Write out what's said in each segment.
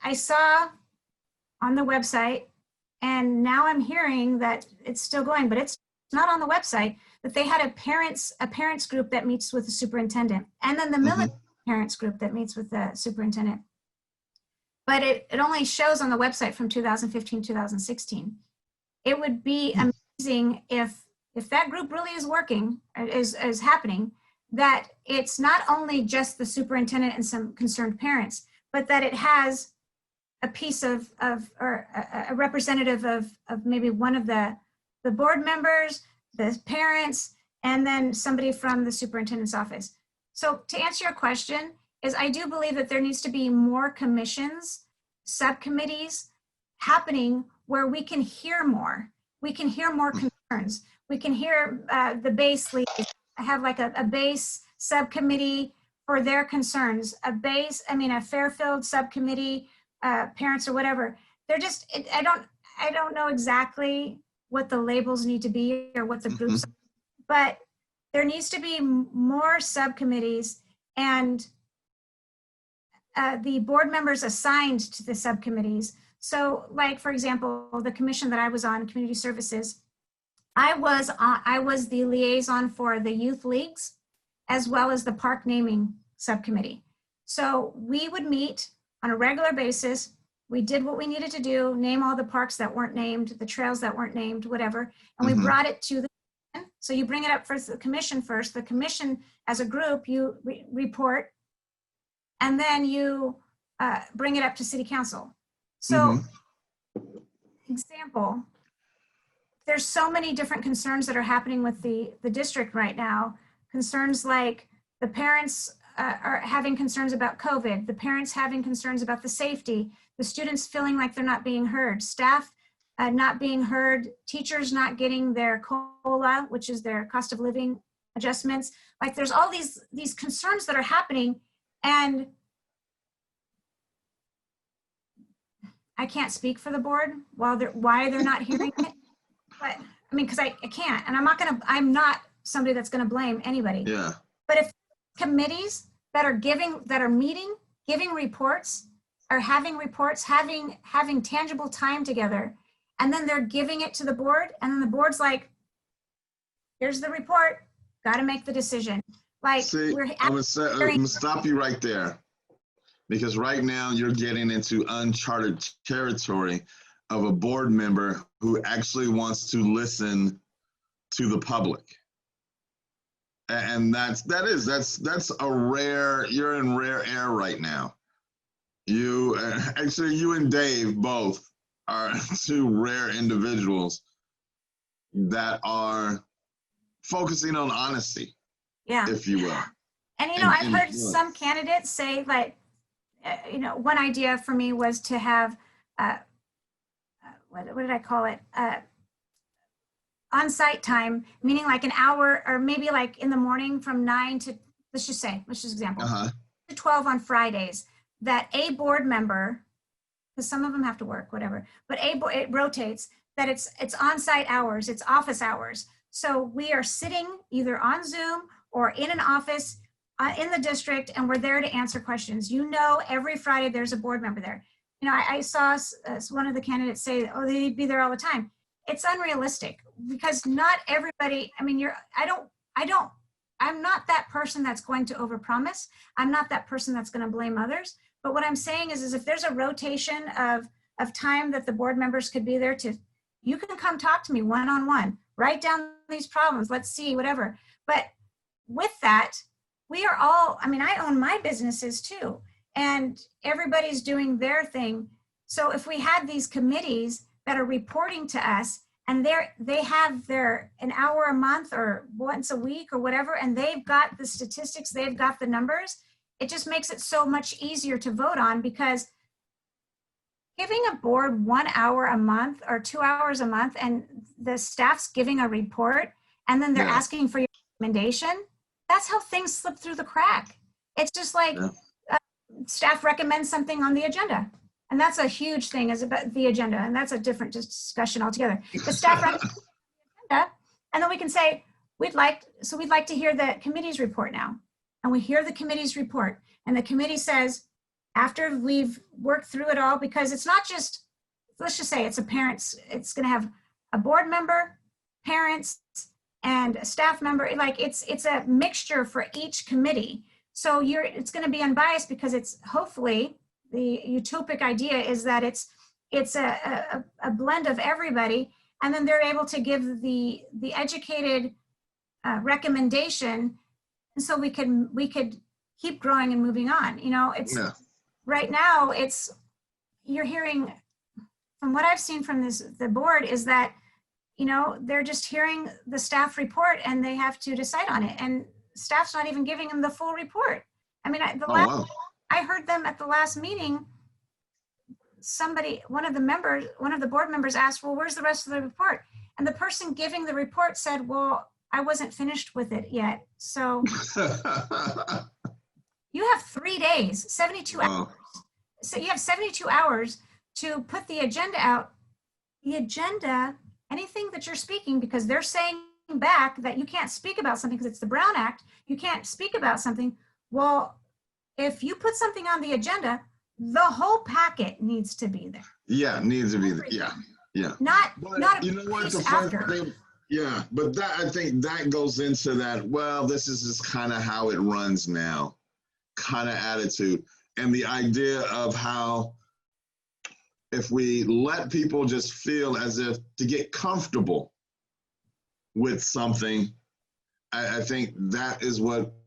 I saw on the website, and now I'm hearing that it's still going, but it's not on the website, that they had a parents group that meets with the superintendent, and then the military parents group that meets with the superintendent. But it only shows on the website from 2015, 2016. It would be amazing if that group really is working, is happening, that it's not only just the superintendent and some concerned parents, but that it has a piece of or a representative of maybe one of the board members, the parents, and then somebody from the superintendent's office. So to answer your question is, I do believe that there needs to be more commissions, subcommittees happening where we can hear more. We can hear more concerns. We can hear the base leads have like a base subcommittee for their concerns, a Fairfield subcommittee, parents or whatever. They're just, I don't know exactly what the labels need to be or what the groups are, but there needs to be more subcommittees, and the board members assigned to the subcommittees. So like, for example, the commission that I was on, Community Services, I was the liaison for the youth leagues as well as the park naming subcommittee. So we would meet on a regular basis. We did what we needed to do, name all the parks that weren't named, the trails that weren't named, whatever, and we brought it to the commission. So you bring it up first, the commission first. The commission as a group, you report, and then you bring it up to city council. So example, there's so many different concerns that are happening with the district right now. Concerns like the parents are having concerns about COVID, the parents having concerns about the safety, the students feeling like they're not being heard, staff not being heard, teachers not getting their COLA, which is their cost of living adjustments. Like there's all these concerns that are happening, and I can't speak for the board why they're not hearing it. But I mean, because I can't, and I'm not somebody that's going to blame anybody. Yeah. But if committees that are meeting, giving reports, or having reports, having tangible time together, and then they're giving it to the board, and then the board's like, here's the report, got to make the decision. Like, see, I'm gonna stop you right there, because right now you're getting into uncharted territory of a board member who actually wants to listen to the public. And that's a rare, you're in rare air right now. You and Dave both are two rare individuals that are focusing on honesty, if you will. And I've heard some candidates say, like, one idea for me was to have what did I call it? On-site time, meaning like an hour, or maybe like in the morning from 9 to, let's just example, to 12 on Fridays, that a board member, because some of them have to work, whatever, but it rotates, that it's on-site hours, it's office hours. So we are sitting either on Zoom or in an office in the district, and we're there to answer questions. Every Friday there's a board member there. I saw one of the candidates say, oh, they'd be there all the time. It's unrealistic, because not everybody, I'm not that person that's going to overpromise. I'm not that person that's going to blame others. But what I'm saying is if there's a rotation of time that the board members could be there you can come talk to me one-on-one, write down these problems, let's see, whatever. But with that, we are all, I own my businesses too, and everybody's doing their thing. So if we had these committees that are reporting to us, and they have an hour a month or once a week or whatever, and they've got the statistics, they've got the numbers, it just makes it so much easier to vote on, because giving a board 1 hour a month or 2 hours a month, and the staff's giving a report, and then they're asking for your recommendation, that's how things slip through the crack. It's just like staff recommends something on the agenda. And that's a huge thing, is about the agenda, and that's a different discussion altogether. The staff runs the agenda, and then we can say, we'd like to hear the committee's report now. And we hear the committee's report, and the committee says, after we've worked through it all, because it's not just, let's just say it's it's going to have a board member, parents, and a staff member. Like it's a mixture for each committee. So it's going to be unbiased, because it's hopefully the utopic idea is that it's a blend of everybody, and then they're able to give the educated recommendation, and so we could keep growing and moving on. You know, it's right now you're hearing, from what I've seen from the board, is that, you know, they're just hearing the staff report and they have to decide on it, and staff's not even giving them the full report. I mean, I heard them at the last meeting. One of the board members asked, well, where's the rest of the report? And the person giving the report said, well, I wasn't finished with it yet. So you have 3 days, 72 hours. So you have 72 hours to put the agenda out. The agenda, anything that you're speaking, because they're saying back that you can't speak about something because it's the Brown Act, you can't speak about something. Well, if you put something on the agenda, the whole packet needs to be there. Yeah, needs to be there. Yeah. Not you know what, the fun thing, yeah, but I think that goes into that, well, this is just kind of how it runs now kind of attitude. And the idea of how, if we let people just feel as if to get comfortable with something, I think that is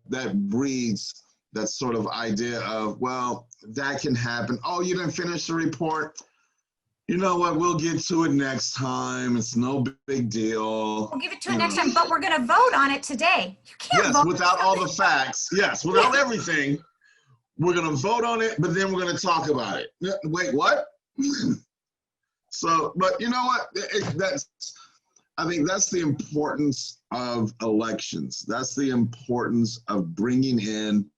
that breeds that sort of idea of, well, that can happen. Oh, you didn't finish the report. You know what? We'll get to it next time. It's no big deal. We'll give it to it next time, but we're going to vote on it today. You can't vote without all the facts. Yes, without everything. We're going to vote on it, but then we're going to talk about it. Wait, what? So, but you know what? I think that's the importance of elections. That's the importance of bringing in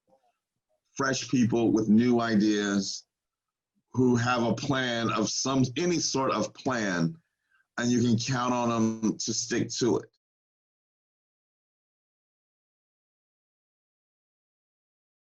fresh people with new ideas who have a plan of any sort of plan, and you can count on them to stick to it.